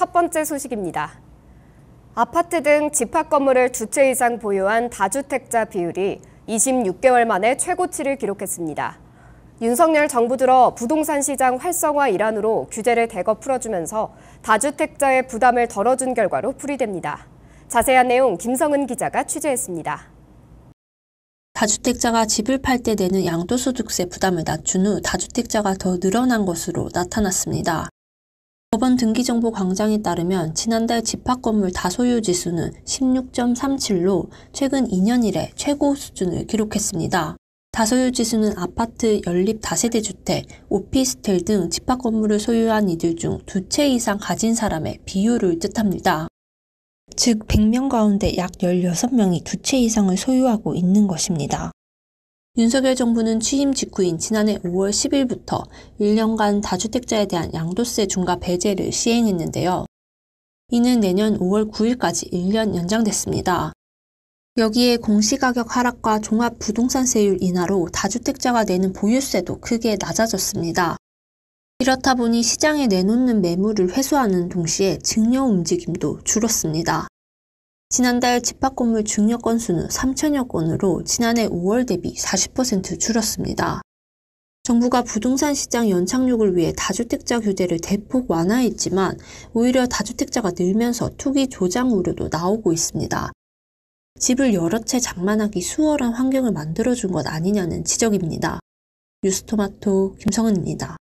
첫 번째 소식입니다. 아파트 등 집합 건물을 2채 이상 보유한 다주택자 비율이 26개월 만에 최고치를 기록했습니다. 윤석열 정부 들어 부동산 시장 활성화 일환으로 규제를 대거 풀어주면서 다주택자의 부담을 덜어준 결과로 풀이됩니다. 자세한 내용 김성은 기자가 취재했습니다. 다주택자가 집을 팔 때 내는 양도소득세 부담을 낮춘 후 다주택자가 더 늘어난 것으로 나타났습니다. 법원 등기정보광장에 따르면 지난달 집합건물 다소유 지수는 16.37로 최근 2년 이래 최고 수준을 기록했습니다. 다소유 지수는 아파트, 연립 다세대 주택, 오피스텔 등 집합건물을 소유한 이들 중 2채 이상 가진 사람의 비율을 뜻합니다. 즉 100명 가운데 약 16명이 2채 이상을 소유하고 있는 것입니다. 윤석열 정부는 취임 직후인 지난해 5월 10일부터 1년간 다주택자에 대한 양도세 중과 배제를 시행했는데요. 이는 내년 5월 9일까지 1년 연장됐습니다. 여기에 공시가격 하락과 종합부동산세율 인하로 다주택자가 내는 보유세도 크게 낮아졌습니다. 이렇다 보니 시장에 내놓는 매물을 회수하는 동시에 증여 움직임도 줄었습니다. 지난달 집합건물 증여 건수는 3천여 건으로 지난해 5월 대비 40% 줄었습니다. 정부가 부동산 시장 연착륙을 위해 다주택자 규제를 대폭 완화했지만 오히려 다주택자가 늘면서 투기 조장 우려도 나오고 있습니다. 집을 여러 채 장만하기 수월한 환경을 만들어준 것 아니냐는 지적입니다. 뉴스토마토 김성은입니다.